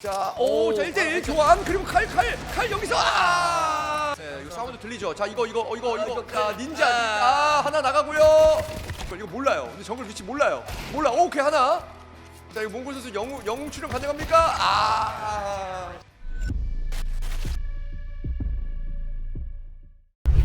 자, 자 1대1 교환 그리고 칼 여기서 네, 이거 사운드 들리죠? 자, 이거. 자, 닌자. 하나 나가고요. 이거 몰라요. 근데 정글 위치 몰라요. 오케이 하나. 자, 이거 몽골 선수 영웅 출연 가능합니까?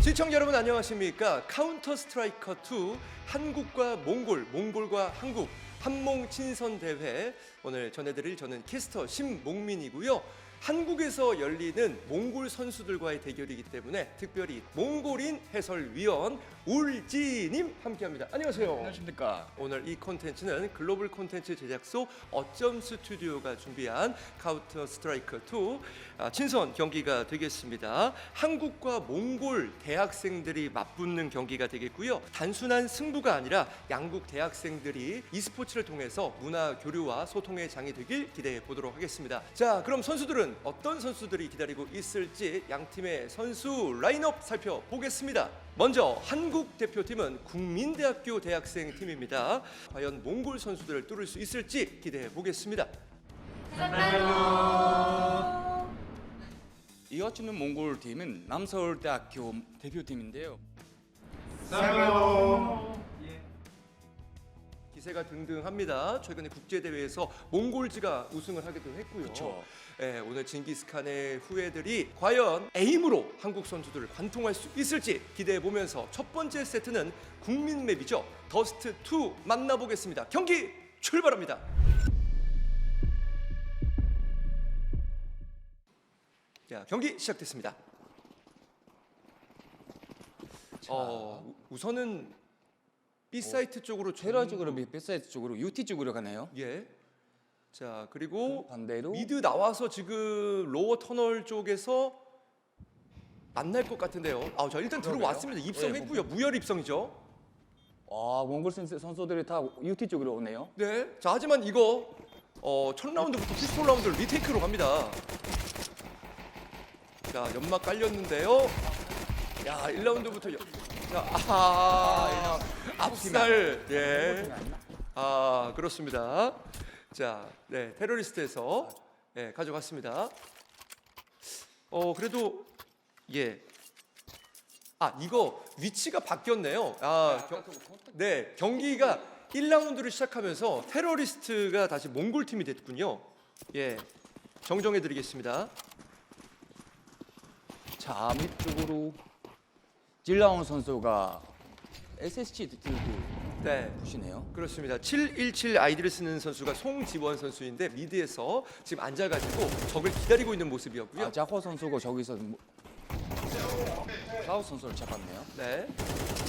시청자 여러분 안녕하십니까? 카운터 스트라이커 2 한국과 몽골과 한국 한몽 친선 대회 오늘 전해드릴 저는 캐스터 신몽민이고요. 한국에서 열리는 몽골 선수들과의 대결이기 때문에 특별히 몽골인 해설위원 울지님 함께합니다. 안녕하세요. 안녕하십니까. 오늘 이 콘텐츠는 글로벌 콘텐츠 제작소 어쩜 스튜디오가 준비한 카운터 스트라이커 2 친선 경기가 되겠습니다. 한국과 몽골 대학생들이 맞붙는 경기가 되겠고요. 단순한 승부가 아니라 양국 대학생들이 e스포츠를 통해서 문화 교류와 소통의 장이 되길 기대해 보도록 하겠습니다. 자, 그럼 선수들은 어떤 선수들이 기다리고 있을지 양 팀의 선수 라인업 살펴보겠습니다. 먼저 한국 대표팀은 국민대학교 대학생 팀입니다. 과연 몽골 선수들을 뚫을 수 있을지 기대해 보겠습니다. 이어지는 몽골 팀은 남서울대학교 대표팀인데요. 기세가 등등합니다. 최근에 국제 대회에서 몽골즈가 우승을 하기도 했고요. 그쵸. 네, 오늘 징기스칸의 후예들이 과연 에임으로 한국 선수들을 관통할 수 있을지 기대해 보면서 첫 번째 세트는 국민 맵이죠. 더스트 2 만나보겠습니다. 경기 출발합니다. 자, 경기 시작됐습니다. 우선은 B 사이트 쪽으로 테러적으로 뱃사이트 쪽으로 UT 쪽으로 가네요. 예. 자, 그리고 반대로 미드 나와서 지금 로어 터널 쪽에서 만날 것 같은데요. 자, 일단 그러게요. 들어왔습니다. 입성했고요. 무혈 입성이죠. 몽골 선수들이 다 UT 쪽으로 오네요. 네. 자, 하지만 이거 첫 라운드부터 피스톨 라운드를 리테이크로 갑니다. 자, 연막 깔렸는데요. 야, 1라운드부터 압살. 예. 그렇습니다. 자, 네, 테러리스트에서 가져갔습니다. 그래도 이거 위치가 바뀌었네요. 네, 경기가 1라운드를 시작하면서 테러리스트가 다시 몽골 팀이 됐군요. 예, 정정해 드리겠습니다. 자, 밑쪽으로 질라온 선수가 SSG 들고 네, 보시네요. 그렇습니다. 717 아이디를 쓰는 선수가 송지원 선수인데 미드에서 지금 앉아가지고 적을 기다리고 있는 모습이었고요. 자호 선수가 저기서 사우 선수를 잡았네요. 네,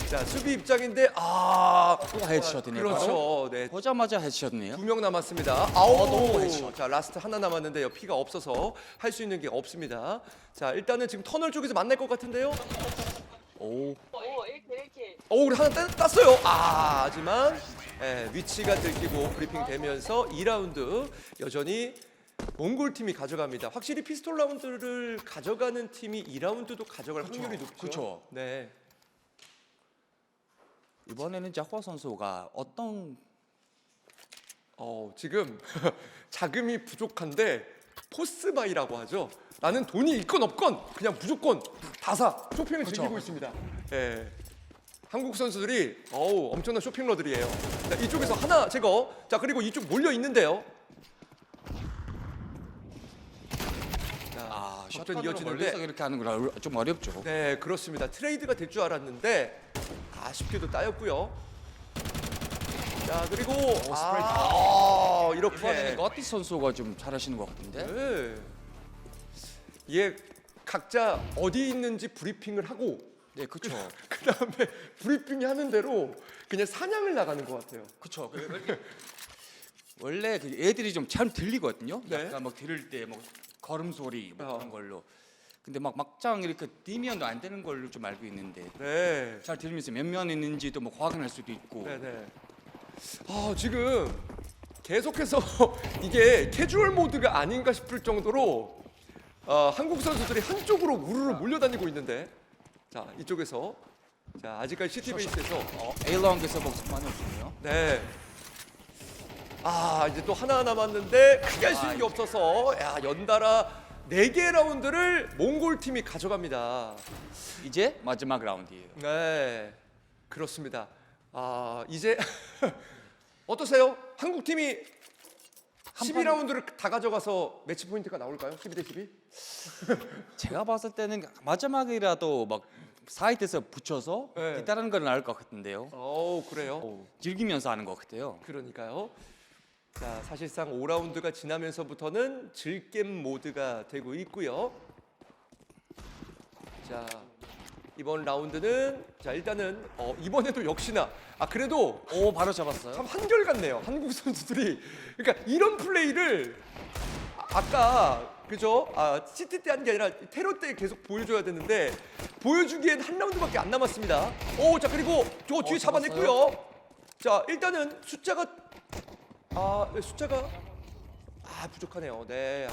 자 수비 입장인데 또 헤드샷이네요. 그렇죠. 네, 보자마자 헤드샷이네요. 2명 남았습니다. 또 헤드샷. 자 라스트 하나 남았는데요. 피가 없어서 할 수 있는 게 없습니다. 자 일단은 지금 터널 쪽에서 만날 것 같은데요. 그래 하나 땄어요. 하지만 위치가 들키고 브리핑 되면서 2라운드 여전히 몽골 팀이 가져갑니다. 확실히 피스톨 라운드를 가져가는 팀이 2라운드도 가져갈 확률이 높죠. 그쵸. 네. 이번에는 자호 선수가 어떤 지금 자금이 부족한데 포스바이라고 하죠. 나는 돈이 있건 없건 그냥 무조건 다 사. 쇼핑을 즐기고 있습니다. 예. 한국 선수들이 엄청난 쇼핑러들이에요. 자, 이쪽에서 하나 제거. 자, 그리고 이쪽 몰려 있는데요. 자, 접전 이어지는데 멀리서 이렇게 하는 거라 좀 어렵죠. 네, 그렇습니다. 트레이드가 될 줄 알았는데 아쉽게도 따였고요. 자, 그리고 이번에는 이렇게 거티 선수가 좀 잘하시는 것 같은데. 네. 각자 어디 있는지 브리핑을 하고 네, 그렇죠. 그다음에 브리핑이 하는 대로 그냥 사냥을 나가는 것 같아요. 그렇죠. 원래 그 애들이 좀 잘 들리거든요. 네. 약간 막 들을 때 뭐 걸음 소리 뭐 그런 걸로. 근데 막장 이렇게 뛰면도 안 되는 걸로 좀 알고 있는데 네. 잘 들으면서 몇 명 있는지도 뭐 확인할 수도 있고. 네네. 지금 계속해서 이게 캐주얼 모드가 아닌가 싶을 정도로 한국 선수들이 한쪽으로 우르르 몰려다니고 있는데 자 이쪽에서 자 아직까지 시티 베이스에서 A라운드에서 복습 많이 없네요. 네. 이제 또 하나 남았는데 크게 할 수 있는 게 없어서 야, 연달아 4개 라운드를 몽골 팀이 가져갑니다. 이제 마지막 라운드예요. 네, 그렇습니다. 이제 어떠세요? 한국 팀이 12라운드를 다 가져가서 매치 포인트가 나올까요? 12대 12? 제가 봤을 때는 마지막이라도 막 사이트에서 붙여서 네. 기다리는 건 나을 것 같은데요. 그래요? 즐기면서 하는 것 같아요. 그러니까요. 자, 사실상 5라운드가 지나면서부터는 즐겜 모드가 되고 있고요. 자, 이번 라운드는 자 일단은 이번에도 역시나 그래도 오, 바로 잡았어요. 참 한결같네요. 한국 선수들이 그러니까 이런 플레이를 아까 그죠? 시티 때 한 게 아니라 테러 때 계속 보여줘야 되는데 보여주기엔 한 라운드밖에 안 남았습니다. 자 그리고 저 뒤에 잡아냈고요. 자 일단은 숫자가 부족하네요. 네,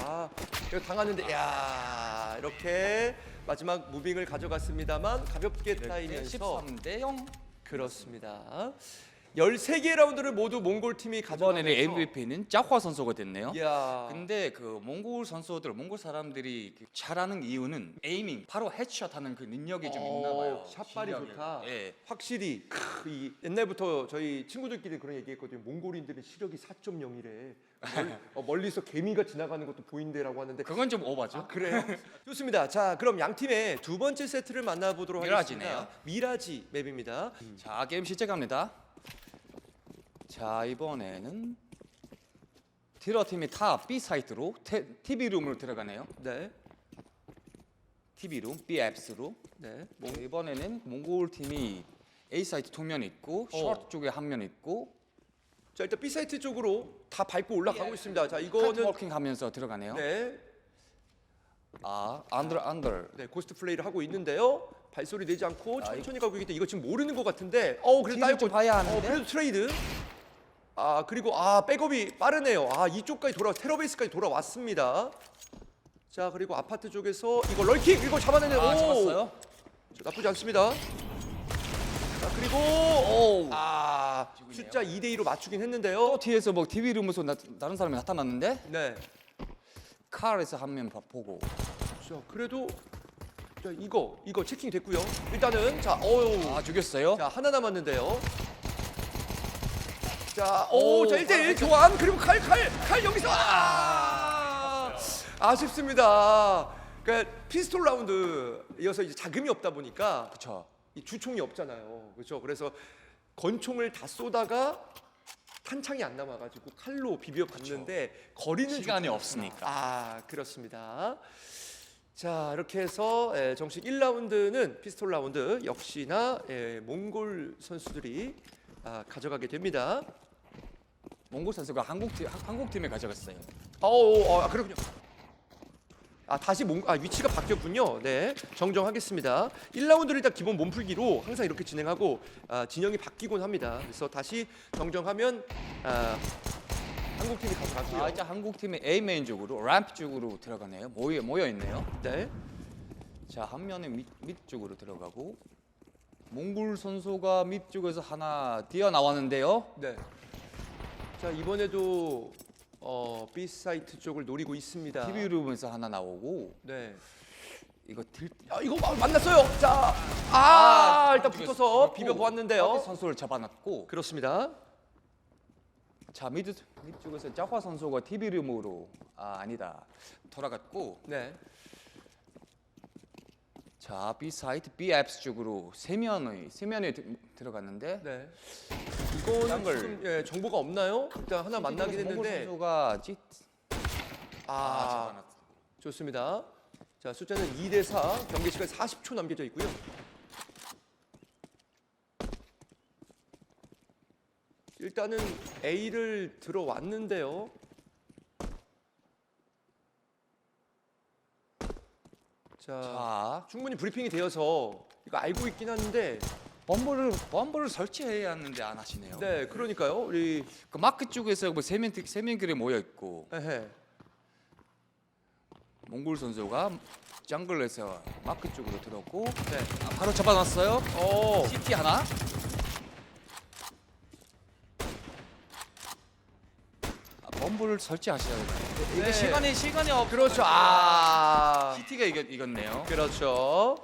이거 당하는데 야 이렇게 마지막 무빙을 가져갔습니다만 가볍게 따이면서 13대 0. 그렇습니다. 13개 라운드를 모두 몽골 팀이 이번에는 가져가면서 MVP는 짜화 선수가 됐네요. 야, 근데 그 몽골 선수들, 몽골 사람들이 잘하는 이유는 에이밍, 바로 헤드샷 하는 그 능력이 좀 있나 봐요. 샷발이 실력이. 좋다. 예. 확실히 이 옛날부터 저희 친구들끼리 그런 얘기했거든요. 몽골인들은 시력이 4.0이래. 멀리서 개미가 지나가는 것도 보인대라고 하는데 그건 좀 오바죠. 그래요? 좋습니다. 자, 그럼 양 팀의 두 번째 세트를 만나보도록 미라지네요. 하겠습니다. 미라지 맵입니다. 자, 게임 시작합니다. 자, 이번에는 티러 팀이 타 B 사이트로 TV 룸으로 들어가네요. 네, TV 룸, B 앱스로. 네. 이번에는 몽골 팀이 A 사이트 통면 있고 셔츠 쪽에 한 면 있고 자, 일단 B 사이트 쪽으로 다 밟고 올라가고 있습니다. 자, 이거는 워킹 하면서 들어가네요. 네, 안더. 네, 고스트 플레이를 하고 있는데요. 발소리 내지 않고 천천히 가고 있기 때문에 이거 지금 모르는 것 같은데 그래도 뒤를 따였고 좀 봐야 하는데. 그래도 트레이드 그리고 백업이 빠르네요. 이쪽까지 테러베이스까지 돌아왔습니다. 자, 그리고 아파트 쪽에서 이거 럴킥 이거 잡아내네. 잡았어요. 자, 나쁘지 않습니다. 자, 그리고 숫자 2대 2로 맞추긴 했는데요. 또 뒤에서 뭐 TV 룸에서 다른 사람이 나타났는데 네. 카에서 한 명 보고 자, 그래도 자, 이거 체킹이 됐고요. 일단은 자, 죽였어요. 자, 하나 남았는데요. 자, 자, 1대1 아, 교환 그리고 칼 여기서 아쉽습니다. 그러니까 피스톨 라운드 이어서 이제 자금이 없다 보니까 그렇죠. 이 주총이 없잖아요. 그렇죠? 그래서 건총을 다 쏘다가 탄창이 안 남아가지고 칼로 비벼 봤는데 거리는 시간이 좋지 없으니까. 그렇습니다. 자, 이렇게 해서 정식 1라운드는 피스톨 라운드 역시나 몽골 선수들이 가져가게 됩니다. 몽골 선수가 한국 팀에 가져갔어요. 그렇군요. 다시 위치가 바뀌었군요. 네, 정정하겠습니다. 1라운드를 일단 기본 몸풀기로 항상 이렇게 진행하고 진영이 바뀌곤 합니다. 그래서 다시 정정하면 한국 팀이 가져가고요. 이제 한국 팀의 A 메인 쪽으로 램프 쪽으로 들어가네요. 모여 있네요. 네, 자, 한 면은 밑 쪽으로 들어가고 몽골 선수가 밑 쪽에서 하나 뛰어 나왔는데요. 네. 자, 이번에도 B 사이트 쪽을 노리고 있습니다. TV 룸에서 하나 나오고 네. 이거 이거 만났어요. 자, 일단 붙어서 비벼 보았는데요. 선수를 잡아놨고 그렇습니다. 자, 밑 쪽에서 짜화 선수가 TV 룸으로 아니다 돌아갔고 네. 자, B 사이트 B 앱스 쪽으로 세 면에 들어갔는데 네. 이거는 딴 지금 정보가 없나요? 일단 하나 만나긴 몽골 했는데 선수가 아, 좋습니다. 자, 숫자는 2대 4. 경기 시간 40초 남겨져 있고요. 일단은 A를 들어왔는데요. 자, 충분히 브리핑이 되어서 이거 알고 있긴 한데 범버를 설치해야 하는데 안 하시네요. 네, 그러니까요. 우리 그 마크 쪽에서 뭐 세명들이 모여 있고 에헤. 몽골 선수가 정글에서 마크 쪽으로 들어오고 네. 바로 잡아놨어요. CT 하나. 펌프를 설치하셔야 돼요. 이게 네. 시간이 없. 그렇죠. 아, CT가 이겼네요. 그렇죠.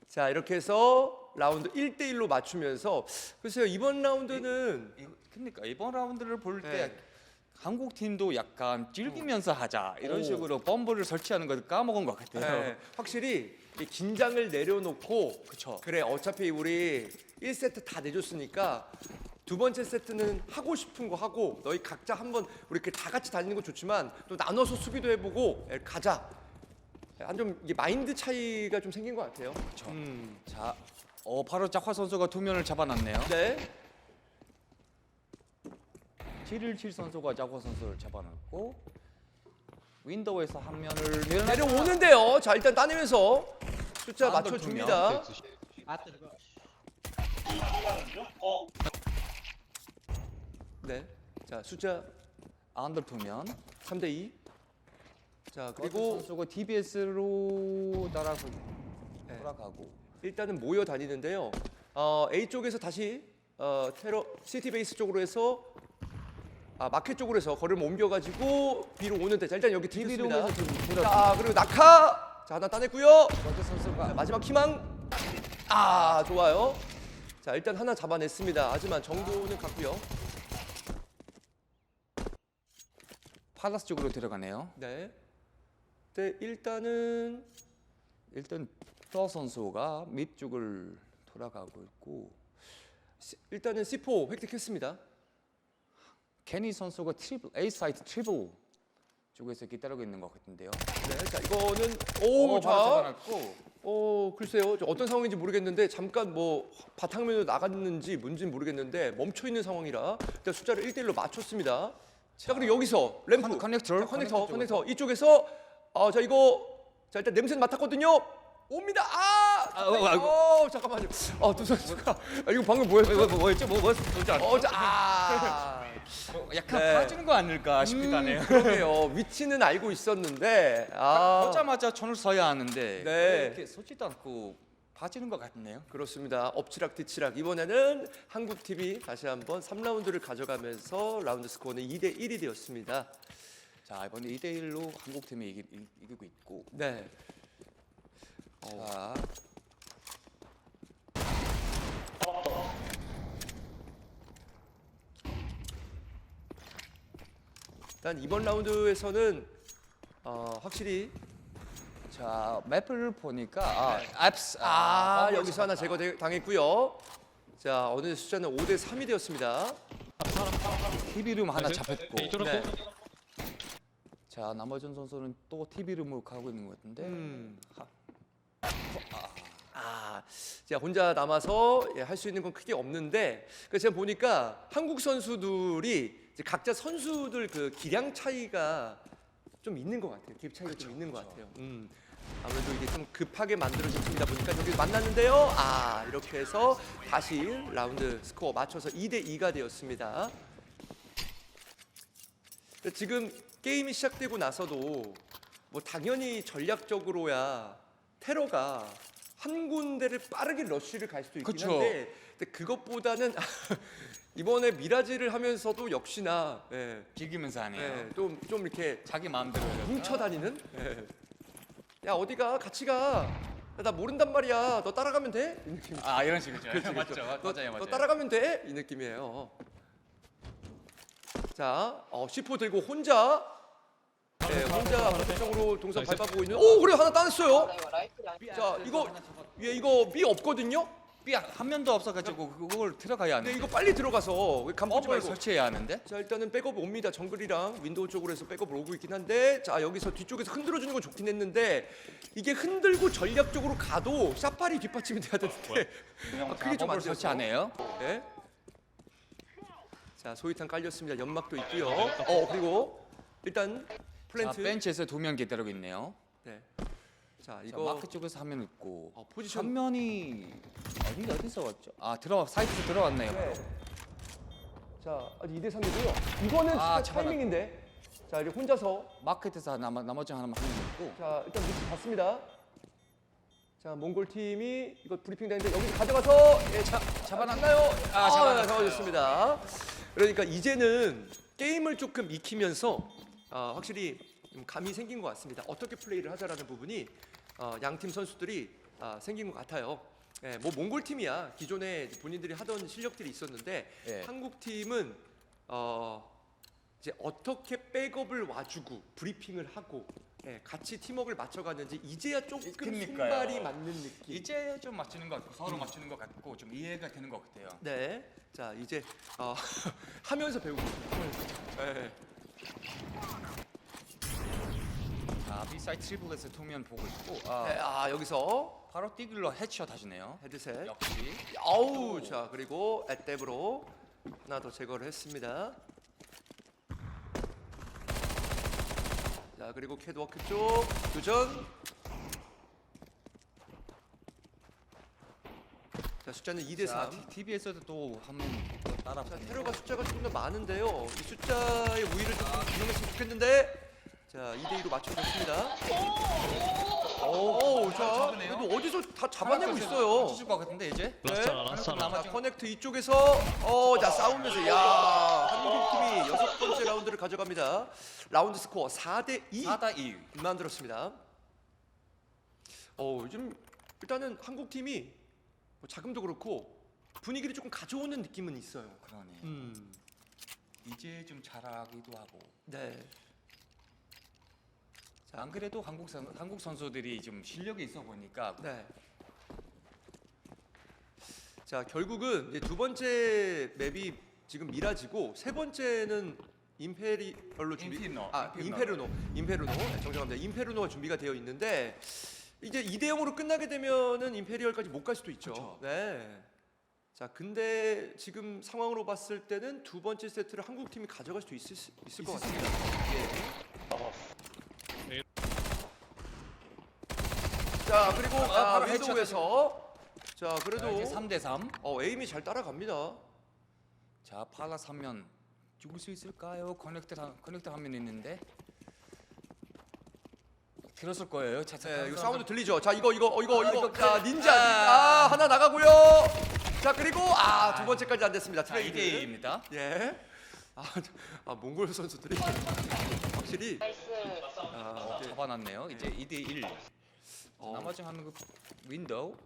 자, 이렇게 해서 라운드 1대1로 맞추면서 글쎄요, 이번 라운드는 그러니까 이번 라운드를 볼 때 네. 한국 팀도 약간 즐기면서 하자 이런 오. 식으로 펌프를 설치하는 걸 까먹은 것 같아요. 네, 확실히 이 긴장을 내려놓고 그쵸. 그래 어차피 우리 1세트 다 내줬으니까 두 번째 세트는 하고 싶은 거 하고 너희 각자 한번 우리 이렇게 다 같이 다니는 거 좋지만 또 나눠서 수비도 해보고 가자. 좀 이게 마인드 차이가 좀 생긴 것 같아요. 그렇죠. 음. 자, 바로 작화 선수가 두 면을 잡아놨네요. 네. 717 선수가 작화 선수를 잡아놨고 윈도우에서 한 면을 내려오는데요. 자, 일단 따내면서 숫자 안들 맞춰줍니다. 네. 자, 숫자 안들 두면 3대 2. 자, 그리고 그리고 선수가 TBS로 따라서 네. 돌아가고 일단은 모여 다니는데요. A 쪽에서 다시 테러 시티 베이스 쪽으로 해서 마켓 쪽으로 해서 거리를 옮겨가지고 B로 오는데 자, 일단 여기 TV로 뒤집습니다. 오면서 좀 돌아. 자, 그리고 낙하 자, 하나 따냈고요. 런트 선수가 자, 마지막 희망 좋아요. 자, 일단 하나 잡아냈습니다. 하지만 정보는 같고요. 팔라스 쪽으로 들어가네요. 네. 네, 일단은 일단 플러 선수가 밑쪽을 돌아가고 있고 일단은 C4 획득했습니다. 케니 선수가 A 사이트 트리플 쪽에서 기다리고 있는 것 같은데요. 네, 자, 이거는 바로 자. 잡아놨고 글쎄요. 저 어떤 상황인지 모르겠는데 잠깐 뭐 바탕면으로 나갔는지 뭔지는 모르겠는데 멈춰 있는 상황이라 일단 숫자를 1대1로 맞췄습니다. 자, 그리고 여기서 램프 커넥터 커넥터 이쪽에서 자, 이거 자, 일단 냄새는 맡았거든요. 옵니다. 잠깐만요. 두 선수가 이거 방금 뭐였어요? 뭐였죠? 뭐였지? 약간 네. 빠지는 거 아닐까 싶기도 하네요. 그러게요. 위치는 알고 있었는데 보자마자 손을 써야 하는데 네. 왜 이렇게 쏘지도 않고 빠지는 것 같네요. 그렇습니다. 엎치락 뒤치락. 이번에는 한국 팀이 다시 한번 3라운드를 가져가면서 라운드 스코어는 2대 1이 되었습니다. 자, 이번에 2대 1로 한국 팀이 이기고 있고. 네. 자, 일단 이번 라운드에서는 확실히 자 맵을 보니까 앱스 여기서 하나 제거당했고요. 자, 어느 숫자는 5대 3이 되었습니다. TV룸 하나 잡혔고. 네. 자, 남아준 선수는 또 TV룸으로 가고 있는 것 같은데. 제가 혼자 남아서 할 수 있는 건 크게 없는데 그래서 제가 보니까 한국 선수들이 이제 각자 선수들 그 기량 차이가 좀 있는 것 같아요. 갭 차이가 좀 있는 것 같아요. 아무래도 이게 좀 급하게 만들어진 팀이다 보니까 여기 만났는데요. 이렇게 해서 다시 라운드 스코어 맞춰서 2대 2가 되었습니다. 지금 게임이 시작되고 나서도 뭐 당연히 전략적으로야 테러가 한 군데를 빠르게 러쉬를 갈 수도 있긴 그쵸. 한데 근데 그것보다는 이번에 미라지를 하면서도 역시나 즐기면서 하네요. 좀 이렇게 자기 마음대로. 뭉쳐 다니는. 야, 어디가 같이 가. 야, 나 모른단 말이야. 너 따라가면 돼? 이 느낌. 이런 식이죠. 맞죠. 너 따라가면 돼? 이 느낌이에요. 자, C4 들고 혼자 혼자 반대쪽으로 동선 밟아보고 있는. 그래 하나 따냈어요. 자, 이거 B 없거든요. 한 면도 없어가지고 그걸 들어가야 근데 하는데. 이거 빨리 들어가서 감보지 을 말고. 설치해야 하는데. 자, 일단은 백업 옵니다. 정글이랑 윈도우 쪽으로 해서 백업을 오고 있긴 한데 자, 여기서 뒤쪽에서 흔들어주는 건 좋긴 했는데 이게 흔들고 전략적으로 가도 샤파리 뒷받침이 돼야 되는데 그게 좀 안 돼서. 설치하네요. 네. 자, 소위탄 깔렸습니다. 연막도 있고요. 그리고 일단 자, 플랜트. 벤치에서 두 명 기다리고 있네요. 네. 자, 자, 이거 마크 쪽에서 한 명 있고. 포지션. 한 면이 어디서 왔죠? 사이트로 들어왔네요. 네. 자, 아직 2대 3이고요. 이거는 진짜 잡아놨- 타이밍인데. 자, 이제 혼자서. 마켓에서 나머지 하나만 한 명 있고. 자, 일단 위치 봤습니다. 자, 몽골 팀이 이거 브리핑 되는데 여기서 가져가서 잡아놨나요? 잡아놨어요. 잡아줬습니다. 그러니까 이제는 게임을 조금 익히면서 확실히 좀 감이 생긴 것 같습니다. 어떻게 플레이를 하자라는 부분이 양팀 선수들이 생긴 것 같아요. 예, 뭐 몽골 팀이야 기존에 본인들이 하던 실력들이 있었는데 예. 한국 팀은 이제 어떻게 백업을 와주고 브리핑을 하고 같이 팀워크를 맞춰가는지 이제야 조금 그러니까요. 손발이 맞는 느낌. 이제 좀 맞추는 것 같고 서로 맞추는 것 같고 좀 이해가 되는 것 같아요. 네, 자 이제 하면서 배우고 있습니다. 네. 자, B-사이드 트리플에서 통면 보고 있고 네, 여기서 바로 뛰길로 헤드샷 하시네요. 헤드셋. 역시 아우, 자 그리고 앳뎁으로 하나 더 제거를 했습니다. 자 그리고 캐드워크 쪽 교전. 자 숫자는 2대 3. TV에서도 또 한번 따라. 자 테러가 숫자가 조금 더 많은데요. 이 숫자의 우위를 좀 이용했으면 좋겠는데. 자 2대 2로 맞춰줬습니다. 오, 자 잡으네요. 그래도 어디서 다 잡아내고 있어요. 맞추실 것 같은데 이제. 라스타나 네. 라스타나 자, 커넥트 이쪽에서 자 싸우면서 한국 팀이 6번째 라운드를 가져갑니다. 라운드 스코어 4대 2 4대 2. 만들었습니다. 요즘 일단은 한국 팀이 뭐 자금도 그렇고 분위기를 조금 가져오는 느낌은 있어요. 그러네. 이제 좀 잘하기도 하고. 네. 안 그래도 한국 선수들이 좀 실력이 있어 보니까 네. 자 결국은 이제 두 번째 맵이 지금 미라지고 세 번째는 임페리얼로 준비. 인피르노. 임페르노. 네, 정정합니다. 임페르노가 준비가 되어 있는데 이제 2대 0으로 끝나게 되면은 임페리얼까지 못 갈 수도 있죠. 그쵸. 네. 자 근데 지금 상황으로 봤을 때는 두 번째 세트를 한국 팀이 가져갈 수 있을 것 같습니다. 예. 자 그리고 바로 윈도우에서 자 그래도 이제 3대 3. 에임이 잘 따라갑니다. 자, 팔라스 한 면 죽을 수 있을까요? 커넥터 한 면 있는데. 들었을 거예요. 자, 네, 이거 사운드 들리죠? 자 이거 이거 자 닌자 하나 나가고요. 자 그리고 두 번째까지 안 됐습니다. 자, 2대 2입니다. 예. 몽골 선수들이 확실히 이제, 잡아놨네요. 이제 2대 1. 나머지 한국 윈도우.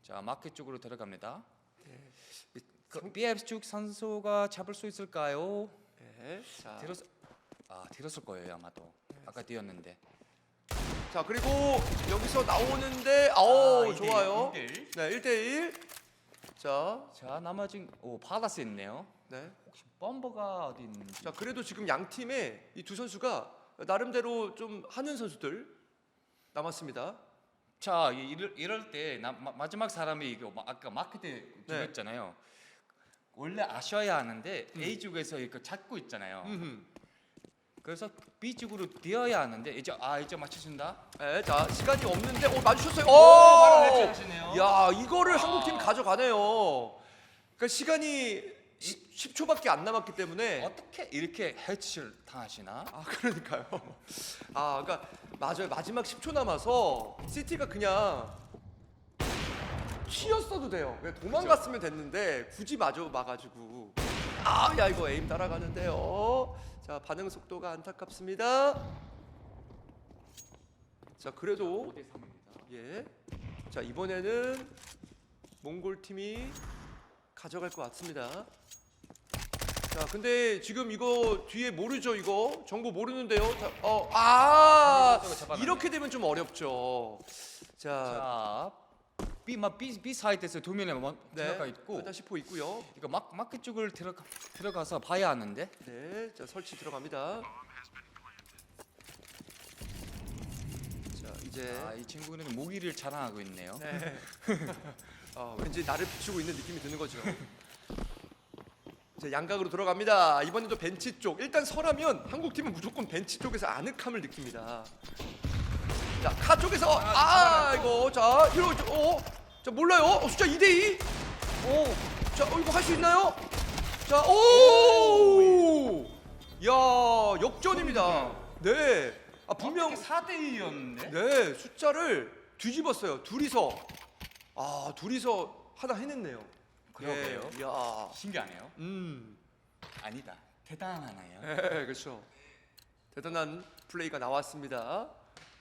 자, 마켓 쪽으로 들어갑니다. 그 BF 쪽 선수가 잡을 수 있을까요? 예. 자, 들었을 거예요 아마도. 아까 뛰었는데. 자 그리고 여기서 나오는데 2대1, 좋아요. 2대1. 네 1대1. 자, 나머지 팔라스 있네요. 네. 혹시 범버가 어디 있는지. 자 그래도 지금 양 팀의 이 두 선수가 나름대로 좀 하는 선수들 남았습니다. 자, 이럴 때 마지막 사람이 이거 아까 마켓에 죽였잖아요. 원래 아셔야 하는데 A 쪽에서 이거 잡고 있잖아요. 그래서 B 쪽으로 뛰어야 하는데 이제 맞춰준다. 네, 자 시간이 없는데 마주쳤어요. 바로 해체하시네요. 야 이거를 한국 팀이 가져가네요. 그러니까 시간이 10초밖에 안 남았기 때문에 어떻게 이렇게 해치를 당하시나? 그러니까요. 그러니까 맞아요. 마지막 10초 남아서 시티가 그냥 튀었어도 돼요. 그냥 도망갔으면 됐는데 굳이 막아가지고 야 이거 에임 따라가는데요. 자 반응 속도가 안타깝습니다. 자 그래도 5대 3입니다. 예. 자 이번에는 몽골 팀이 가져갈 것 같습니다. 자 근데 지금 이거 뒤에 모르죠 이거 정보 모르는데요. 이렇게 되면 좀 어렵죠. 자, B 사이드에서 두 명이 들어가 있고 일단 10호 있고요. 이거 마켓 쪽을 들어가서 봐야 하는데. 네, 자 설치 들어갑니다. 자 이제 이 친구는 모기를 자랑하고 있네요. 네. 왠지 나를 비추고 있는 느낌이 드는 거죠. 자 양각으로 들어갑니다. 이번에도 벤치 쪽. 일단 설하면 한국 팀은 무조건 벤치 쪽에서 아늑함을 느낍니다. 자 카 쪽에서 이거 자 이거 자 몰라요. 숫자 2대2. 자 이거 할 수 있나요? 자 야 역전입니다. 네. 분명 4대 2였는데. 네 숫자를 뒤집었어요. 둘이서 하나 해냈네요. 그러게요. 야. 신기하네요. 아니다. 대단하네요. 네, 그렇죠. 대단한 플레이가 나왔습니다.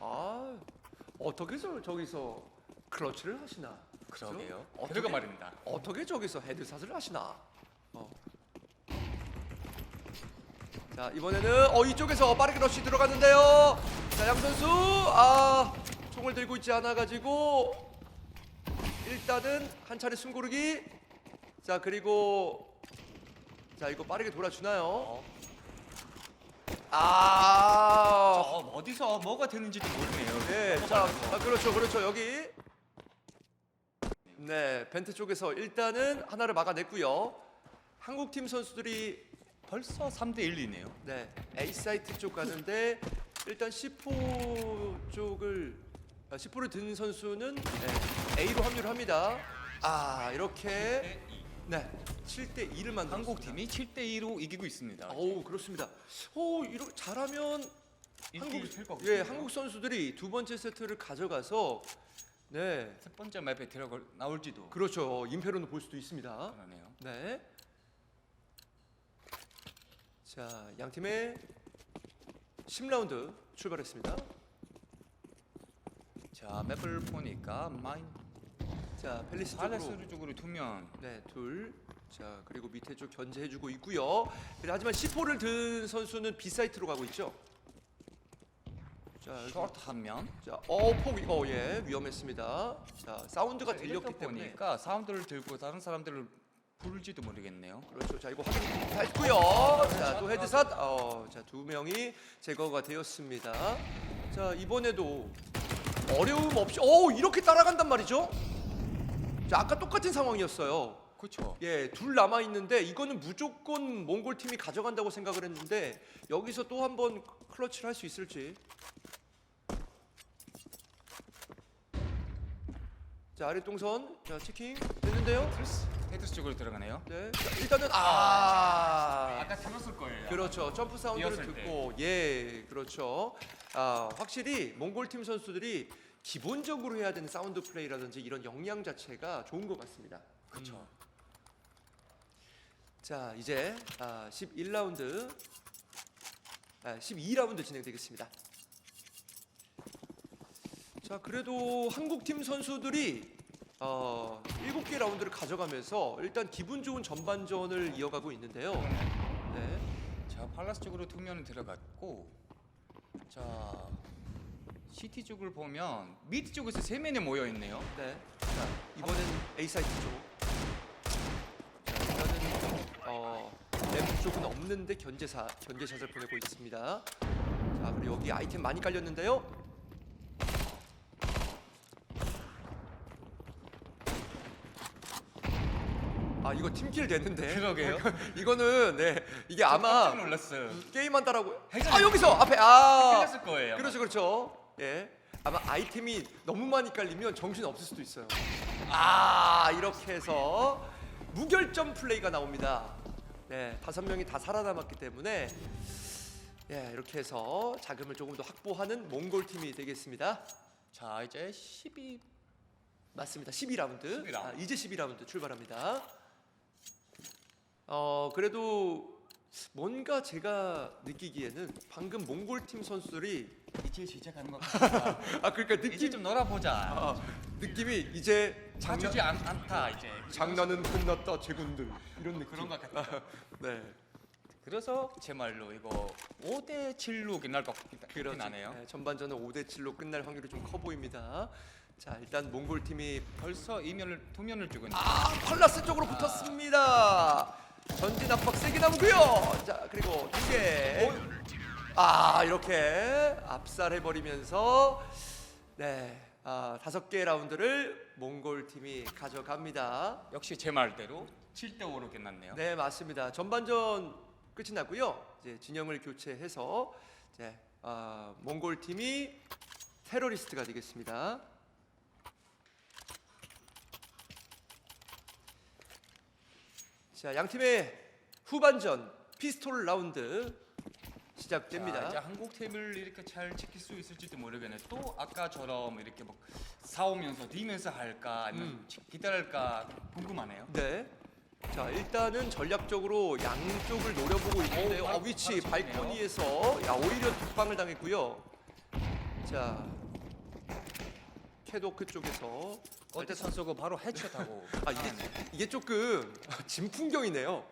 아, 어떻게 저기서 클러치를 하시나? 그죠? 그러게요. 어떻게- 그러고 말입니다. 어떻게 저기서 헤드샷을 하시나? 자, 이번에는 이쪽에서 빠르게 러시 들어갔는데요. 자, 양 선수 총을 들고 있지 않아 가지고 일단은 한 차례 숨고르기. 자, 그리고 자, 이거 빠르게 돌아주나요? 어디서 뭐가 되는지도 모르네요. 네, 자, 그렇죠. 여기. 네, 벤트 쪽에서 일단은 하나를 막아냈고요. 한국 팀 선수들이 벌써 3대 1이네요. 네, A 사이트 쪽 가는데 일단 C4 쪽을 C4를 든 선수는 A로 합류를 합니다. 이렇게 네, 7대 2를 만든 한국 팀이 7대 2로 이기고 있습니다. 오, 그렇습니다. 이렇게 잘하면 한국 선수들이 두 번째 세트를 가져가서 네, 첫 번째 맵에 나올지도 그렇죠. 임페로는 볼 수도 있습니다. 그러네요. 네. 자, 양 팀의 10라운드 출발했습니다. 자, 맵을 보니까 자, 팰리스 쪽으로 팔레스 쪽으로 두면 네, 둘. 자, 그리고 밑에 쪽 견제해주고 있고요. 하지만 C4를 든 선수는 B 사이트로 가고 있죠. 자, 여기. 셔트 한 명. 자, 예, 위험했습니다. 자, 사운드가 들렸기 때문에. 보니까 사운드를 들고 다른 사람들을 부를지도 모르겠네요. 그렇죠. 자, 이거 확인 다 했고요. 자, 또 헤드샷. 자, 두 명이 제거가 되었습니다. 자, 이번에도 어려움 없이 이렇게 따라간단 말이죠. 자, 아까 똑같은 상황이었어요. 그렇죠. 예, 둘 남아 있는데 이거는 무조건 몽골 팀이 가져간다고 생각을 했는데 여기서 또 한번 클러치를 할 수 있을지. 자, 아래 동선. 자, 체킹 됐는데요. 헤드스 쪽으로 들어가네요. 네. 자, 일단은 아까 들었을 거예요. 그렇죠. 점프 사운드를 뛰었을 듣고 그렇죠. 확실히 몽골 팀 선수들이 기본적으로 해야 되는 사운드 플레이라든지 이런 역량 자체가 좋은 것 같습니다. 그렇죠. 자, 이제 11라운드 12라운드 진행되겠습니다. 자, 그래도 한국 팀 선수들이 7개 라운드를 가져가면서 일단 기분 좋은 전반전을 이어가고 있는데요. 네. 자, 팔라스 쪽으로 투면이 들어갔고, 자, 시티 쪽을 보면 미드 쪽에서 3명이 모여 있네요. 네. 자, 이번엔 A 사이트 쪽. 자, 일단은 램프 쪽은 없는데 견제샷을 보내고 있습니다. 자, 그리고 여기 아이템 많이 깔렸는데요. 이거 팀킬 됐는데. 그러게요. 이거는 이게 아마 깜짝 놀랐어요. 게임한다라고. 해전이- 여기서 앞에 끝났을 거예요. 그렇죠. 예. 아마 아이템이 너무 많이 깔리면 정신 없을 수도 있어요. 이렇게 해서 무결점 플레이가 나옵니다. 네, 5명이 다 살아남았기 때문에 이렇게 해서 자금을 조금 더 확보하는 몽골 팀이 되겠습니다. 자, 이제 12 맞습니다. 12라운드. 12라운드. 이제 12라운드 출발합니다. 그래도 뭔가 제가 느끼기에는 방금 몽골 팀 선수들이 이제 시작하는 것 같다. 그러니까 이제 좀 놀아보자. 느낌이 이제 자주지 않다 이제. 장난은 끝났다 제군들 이런 느낌. 그런 것 같아요. 네. 그래서 제 말로 이거 5대 7로 끝날 것 같긴 하네요. 네, 전반전은 5대 7로 끝날 확률이 좀 커 보입니다. 자, 일단 몽골 팀이 벌써 투면을 주고 있는. 팔라스 쪽으로 붙었습니다. 전진 압박 세게 나오고요. 자, 그리고 2개. 이렇게 압살해 버리면서 5개 라운드를 몽골 팀이 가져갑니다. 역시 제 말대로 7대 5로 끝났네요. 네, 맞습니다. 전반전 끝이 났고요. 이제 진영을 교체해서 이제 몽골 팀이 테러리스트가 되겠습니다. 자, 양 팀의 후반전 피스톨 라운드 시작됩니다. 자, 이제 한국 팀을 이렇게 잘 지킬 수 있을지도 모르겠네. 또 아까처럼 이렇게 싸우면서 뒤면서 할까 아니면 기다릴까 궁금하네요. 네. 자, 일단은 전략적으로 양쪽을 노려보고 있는데요. 바로- 위치 바로 잡히네요. 발코니에서 야, 오히려 득방을 당했고요. 자, 캐도크 쪽에서 어때 선수가 바로 헤드샷하고. 아, 이게 조금 진풍경이네요.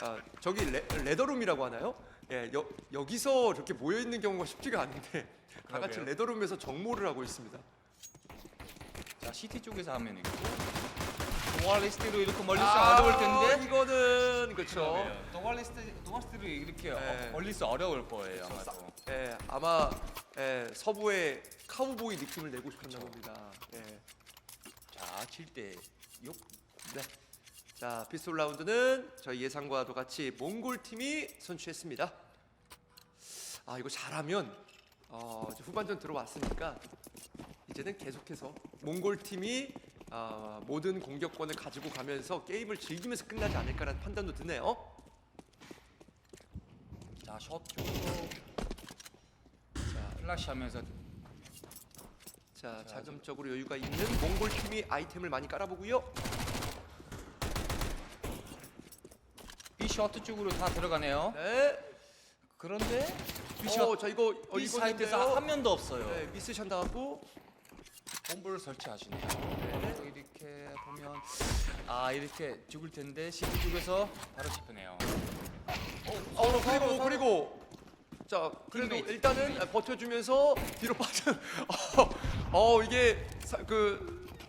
아, 저기 레더룸이라고 하나요? 예, 여기서 이렇게 모여 있는 경우가 쉽지가 않은데 다 같이 그러게요. 레더룸에서 정모를 하고 있습니다. 자 시티 쪽에서 하면 있고 동아리스트로 이렇게 멀리서 어려울 텐데. 이거는 그렇죠. 동아리스트로 이렇게 네. 멀리서 어려울 거예요 아마도. 예, 아마 서부의 카우보이 느낌을 내고 싶었나 봅니다. 예. 자 7대 6. 네. 자, 피스톨 라운드는 저희 예상과도 같이 몽골 팀이 선취했습니다. 아, 이거 잘하면 이제 후반전 들어왔으니까 이제는 계속해서 몽골 팀이 모든 공격권을 가지고 가면서 게임을 즐기면서 끝나지 않을까라는 판단도 드네요. 자샷 쪽으로. 자 플래시하면서. 자, 자금적으로 여유가 있는 몽골 팀이 아이템을 많이 깔아보고요. B 셔트 쪽으로 다 들어가네요. 네. 그런데 B 셔트 자, 이거 B 이거 사이트에서 있는데요. 한 명도 없어요. 네, 미스 샨다하고 홈블을 설치하시네요. 네. 이렇게 보면 이렇게 죽을 텐데 시티 쪽에서 바로 잡히네요. 그리고 자, 그래도 팀메이트, 일단은 팀메이트. 버텨주면서 뒤로 빠져. 이게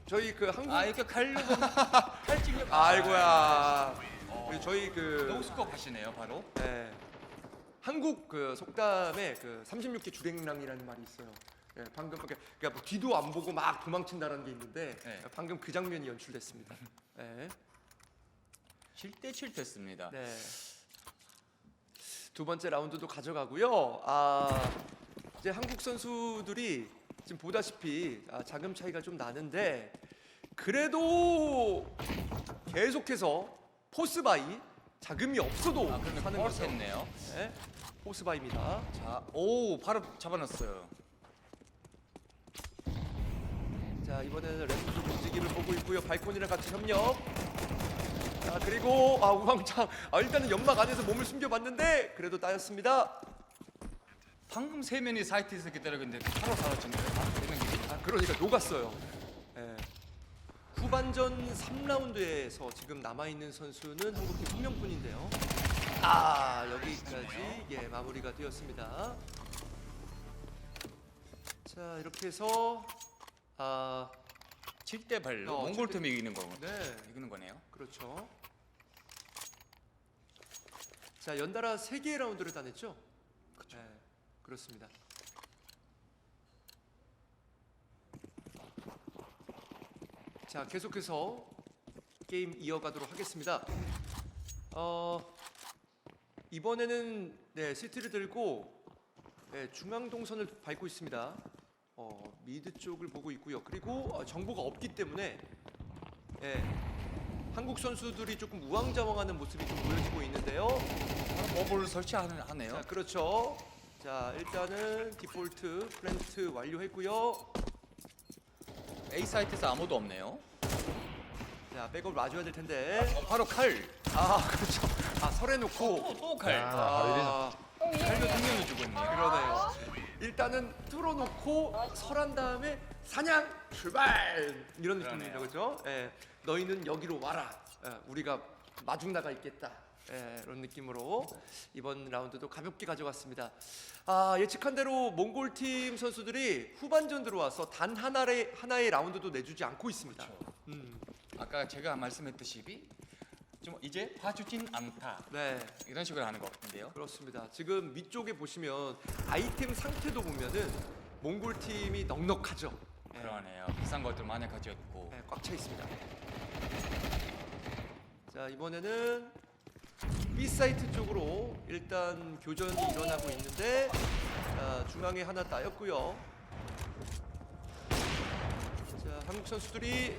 저희 그 한국 이렇게 가려고 할증력. 아이고야. 저희 노스컵 하시네요 바로. 네, 한국 속담에 36개 주랭랑이라는 말이 있어요. 예, 방금 그러니까 뭐 뒤도 안 보고 막 도망친다라는 게 있는데 네. 방금 그 장면이 연출됐습니다. 네. 7대 7 됐습니다. 네. 두 번째 라운드도 가져가고요. 이제 한국 선수들이 지금 보다시피 자금 차이가 좀 나는데 그래도 계속해서 포스바이 자금이 없어도 그런데 사는 포스 거죠. 했네요. 네. 포스바이입니다. 자, 바로 잡아놨어요. 자, 이번에는 램프 움직임을 보고 있고요. 발코니랑 같이 협력. 자, 그리고 우왕창. 일단은 연막 안에서 몸을 숨겨봤는데 그래도 따였습니다. 방금 세 명이 사이트에서 기다리는데 바로 사라졌네요. 되는 게. 그러니까 녹았어요. 예. 후반전 3라운드에서 지금 남아있는 선수는 한국팀 한 명뿐인데요. 여기까지 마무리가 되었습니다. 자, 이렇게 해서 7대 8로 어, 몽골 7대 팀이 이기는 네, 이기는 거네요. 그렇죠. 자, 연달아 3개의 라운드를 따냈죠? 그렇죠. 네, 그렇습니다. 자, 계속해서 게임 이어가도록 하겠습니다. 이번에는 시트를 들고 중앙 동선을 밟고 있습니다. 미드 쪽을 보고 있고요. 그리고 정보가 없기 때문에 한국 선수들이 조금 우왕좌왕하는 모습이 좀 보여지고 있는데요. 버블을 설치하네요. 자, 그렇죠. 자, 일단은 디폴트 플랜트 완료했고요. A 사이트에서 아무도 없네요. 자, 백업 놔줘야 될 텐데. 바로 칼. 그렇죠. 설해놓고. 또 칼. 칼도 두 명을 주고 있네요. 그러네요. 일단은 뚫어놓고 설한 다음에 사냥 출발 이런 느낌입니다, 그렇죠? 너희는 여기로 와라. 우리가 마중 나가 있겠다. 이런 느낌으로 이번 라운드도 가볍게 가져갔습니다. 예측한 대로 몽골 팀 선수들이 후반전 들어와서 단 하나의 라운드도 내주지 않고 있습니다. 아까 제가 말씀했듯이 좀 이제 봐주진 않다. 네. 이런 식으로 하는 것 같은데요. 그렇습니다. 지금 위쪽에 보시면 아이템 상태도 보면은 몽골 팀이 넉넉하죠. 그러네요. 비싼 것들 많이 가져왔고. 꽉 차 있습니다. 자, 이번에는 B 사이트 쪽으로 일단 교전이 일어나고 있는데 중앙에 하나 따였고요. 자, 한국 선수들이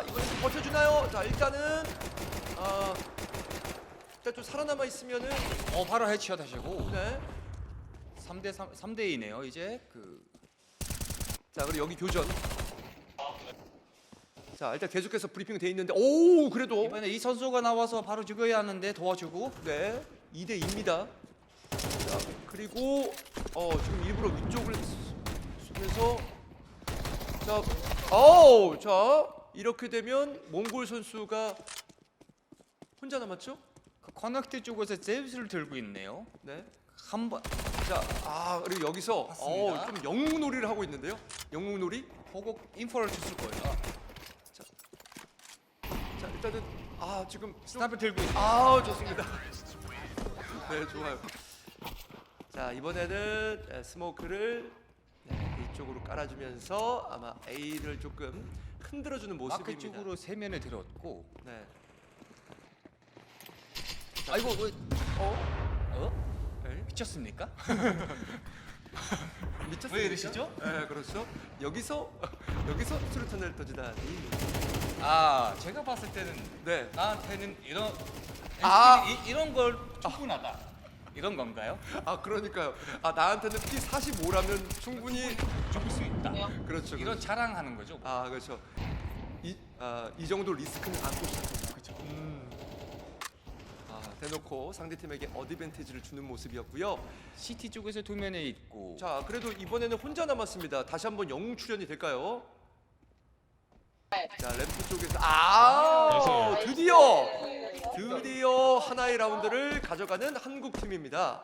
이번에 좀 버텨주나요? 자, 일단은 일단 좀 살아남아 있으면은 바로 헤드샷 하시고 네. 3대 2네요. 이제 자, 그리고 여기 교전. 자, 일단 계속해서 브리핑 돼 있는데, 오, 그래도 이번에 이 선수가 나와서 바로 죽여야 하는데 도와주고. 네, 2대 2입니다. 자, 그리고 지금 일부러 위쪽을 쏘면서 자, 자, 이렇게 되면 몽골 선수가 혼자 남았죠? 그 커넥트 쪽에서 제우스를 들고 있네요. 네. 한 번 자, 그리고 여기서 맞습니다. 좀 영웅놀이를 하고 있는데요. 영웅놀이. 보고 인포를 줬을 거예요. 자, 일단은 지금 스나per 들고 있 좋습니다. 네, 좋아요. 자, 이번에는 스모크를 이쪽으로 깔아주면서 아마 A를 조금 흔들어주는 마크 모습입니다. 쪽으로 세면에 들었고. 네. 아이고 왜 네. 미쳤습니까? 미쳤습니까? 왜 이러시죠? 네, 그렇죠. 여기서 수류탄을 던지다니. 제가 봤을 때는 네. 나한테는 이런 아! 이런 걸 충분하다. 이런 건가요? 그러니까요. 나한테는 P45라면 충분히 죽을 수 있다. 그렇죠. 이런 자랑하는 거죠. 그렇죠. 이 정도 리스크는 안고 시작합니다. 그렇죠. 대놓고 상대팀에게 어드밴티지를 주는 모습이었고요. 시티 쪽에서 두 면에 있고. 자, 그래도 이번에는 혼자 남았습니다. 다시 한번 영웅 출연이 될까요? 자, 램프 쪽에서 드디어 하나의 라운드를 가져가는 한국 팀입니다.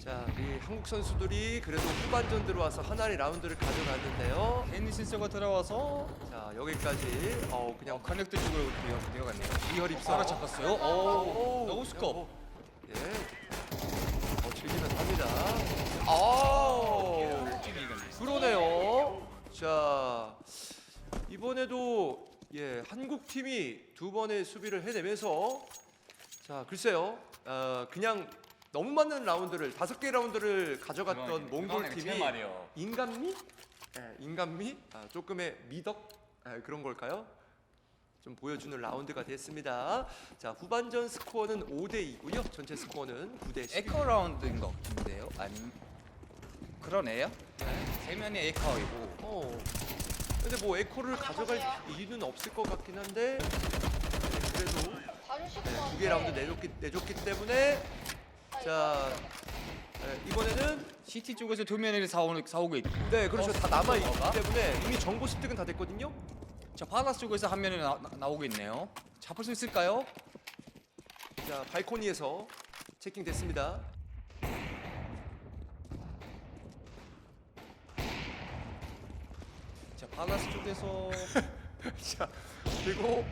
자, 우리 한국 선수들이 그래도 후반전 들어와서 하나의 라운드를 가져갔는데요. 케니 센서가 들어와서 자, 여기까지 그냥 커넥트 쪽으로 뛰어갔네요. 이혈 입사. 바로 잡았어요. 노스컵. 예. 즐기면 합니다. 그러네요. 자, 이번에도 한국 팀이 두 번의 수비를 해내면서 자, 글쎄요. 그냥 너무 많은 라운드를 5개 라운드를 가져갔던 몽골 팀이 말이요. 인간미? 인간미? 조금의 미덕? 그런 걸까요? 좀 보여주는 라운드가 됐습니다. 자, 후반전 스코어는 5대 2고요. 전체 스코어는 9대 10. 에코 라운드인 것 같은데요? 아니 그러네요. 세 면이 에코이고. 근데 뭐 에코를 가져갈 이유는 없을 것 같긴 한데 그래도 2개 라운드 내줬기 때문에 자, 이번에는 시티 쪽에서 두 면이 싸우고 있고. 네, 그렇죠. 다 남아 있기 때문에 이미 정보 습득은 다 됐거든요. 자, 바다 쪽에서 한 면이 나오고 있네요. 잡을 수 있을까요? 자, 발코니에서 체킹 됐습니다. 자, 바다스 쪽에서 자, 그리고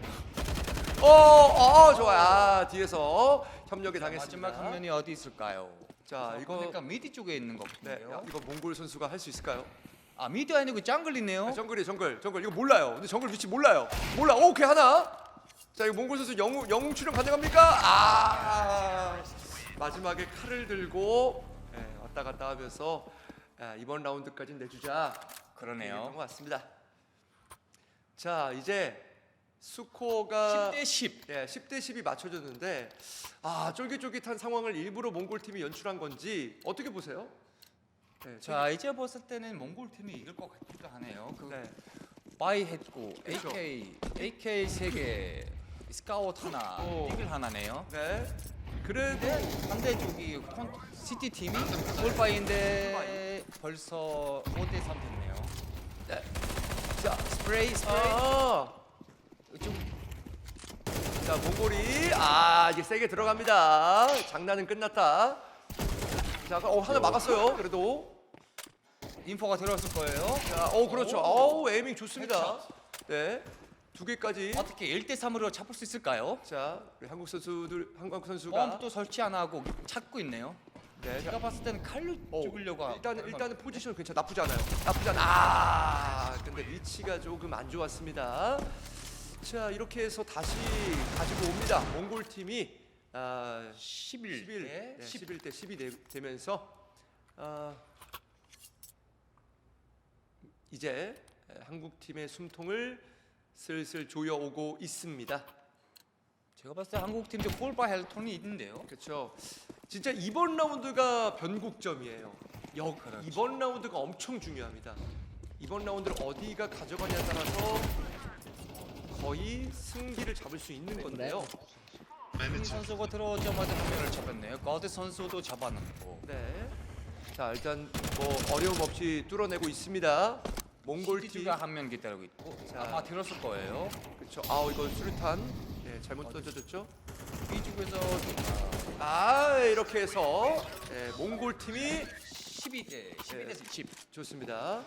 좋아요. 뒤에서 협력에 당했습니다. 마지막 한 면이 어디 있을까요? 자, 이거 그러니까 미디 쪽에 있는 것 네, 같은데요. 이거 몽골 선수가 할 수 있을까요? 미디 아니고 짱글이네요. 정글 이거 몰라요. 근데 정글 위치 몰라요. 오케이 하나. 자, 이거 몽골 선수 영웅 출연 가능합니까? 마지막에 칼을 들고 왔다 갔다 하면서 이번 라운드까지는 내주자. 그러네요. 것 같습니다. 자, 이제 스코어가 10대 10. 10대 10이 맞춰졌는데 쫄깃쫄깃한 상황을 일부러 몽골 팀이 연출한 건지 어떻게 보세요? 자, 이제 봤을 때는 몽골 팀이 이길 것 같기도 하네요. 네. 바이 했고 그렇죠. AK 3개, 스카우트 하나, 이글 하나네요. 네. 그래도 상대 쪽이 시티 팀이 골바이인데 벌써 5대 3 됐네요. 네. 자, 스프레이. 좀 자, 몽골이 이제 세게 들어갑니다. 장난은 끝났다. 자, 하나 막았어요. 그래도 인포가 들어왔을 거예요. 자, 그렇죠. 에이밍 좋습니다. 네. 2개까지. 어떻게 1대 3으로 잡을 수 있을까요? 자, 우리 한국 선수가 bomb 설치 안 하고 찾고 있네요. 네. 제가 봤을 때는 칼로 죽으려고 일단은 포지션 괜찮아. 나쁘지 않아요. 근데 위치가 조금 안 좋았습니다. 자, 이렇게 해서 다시 가지고 옵니다. 몽골 팀이 11대 10이 되면서 이제 한국 팀의 숨통을 슬슬 조여오고 있습니다. 제가 봤을 때 한국 팀도 골바 헬톤이 있는데요. 그렇죠. 진짜 이번 라운드가 변곡점이에요. 그렇죠. 이번 라운드가 엄청 중요합니다. 이번 라운드를 어디가 가져가냐에 따라서 거의 승기를 잡을 수 있는 건데요. 이 선수가 들어오자마자 한 명을 잡았네요. 거드 선수도 잡아놓고. 네. 자 일단 뭐 어려움 없이 뚫어내고 있습니다. 몽골 팀. 시티즈가 한 명 기다리고 있고 자. 아마 들었을 거예요. 그렇죠. 아 이거 수류탄. 네, 잘못 던져졌죠. 이쪽에서 이렇게 해서 몽골 팀이 12대 10. 좋습니다.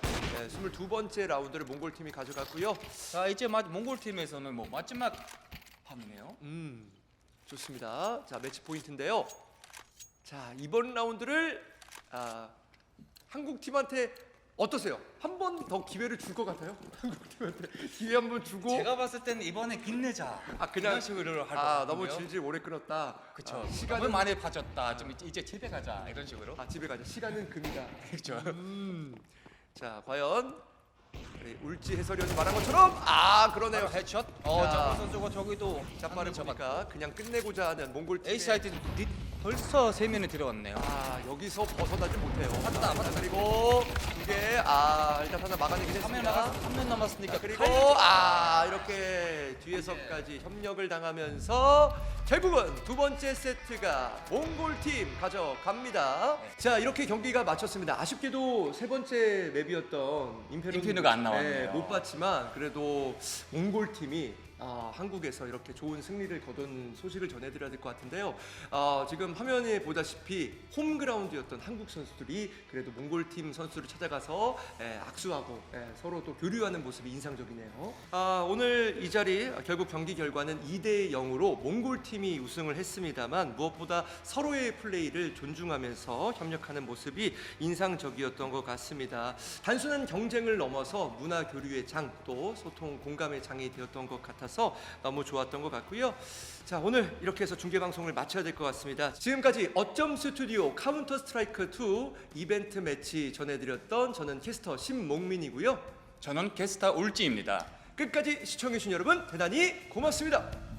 22번째 라운드를 몽골 팀이 가져갔고요. 자 이제 몽골 팀에서는 뭐 마지막 판이네요. 좋습니다. 자 매치 포인트인데요. 자 이번 라운드를 한국 팀한테 어떠세요? 한 번 더 기회를 줄 것 같아요? 한국 팀한테 기회 한 번 주고. 제가 봤을 때는 이번에 빛내자. 그냥 이런 식으로 할것 같아요. 너무 질질 오래 끌었다. 그렇죠. 시간은 너무 많이 빠졌다. 좀 이제 집에 가자 이런 식으로. 집에 가자. 시간은 금이다. 그렇죠. 자 과연 우리 울지 해설위원이 말한 것처럼 그러네요. 헤드샷. 자. 자파 선수가 저기도 자빠를 보니까 그냥 끝내고자 하는 몽골 팀. 에이스 하이트 벌써 3명이 들어왔네요. 여기서 벗어나지 못해요. 맞다. 그리고 이게 일단 하나 막아내긴 했습니다. 3명 남았으니까 그리고 이렇게 뒤에서까지 협력을 당하면서 결국은 두 번째 세트가 몽골 팀 가져갑니다. 자 이렇게 경기가 마쳤습니다. 아쉽게도 세 번째 맵이었던 인페르노가 안 나왔네요. 못 봤지만 그래도 몽골 팀이 한국에서 이렇게 좋은 승리를 거둔 소식을 전해드려야 될 것 같은데요. 지금 화면에 보다시피 홈그라운드였던 한국 선수들이 그래도 몽골 팀 선수를 찾아가서 악수하고 서로 또 교류하는 모습이 인상적이네요. 오늘 이 자리 결국 경기 결과는 2대 0으로 몽골 팀이 우승을 했습니다만 무엇보다 서로의 플레이를 존중하면서 협력하는 모습이 인상적이었던 것 같습니다. 단순한 경쟁을 넘어서 문화 교류의 장, 또 소통 공감의 장이 되었던 것 같아서 너무 좋았던 것 같고요. 자 오늘 이렇게 해서 중계 방송을 마쳐야 될 것 같습니다. 지금까지 어쩜 스튜디오 카운터 스트라이커 2 이벤트 매치 전해드렸던 저는 캐스터 신목민이고요. 저는 게스타 울지입니다. 끝까지 시청해주신 여러분 대단히 고맙습니다.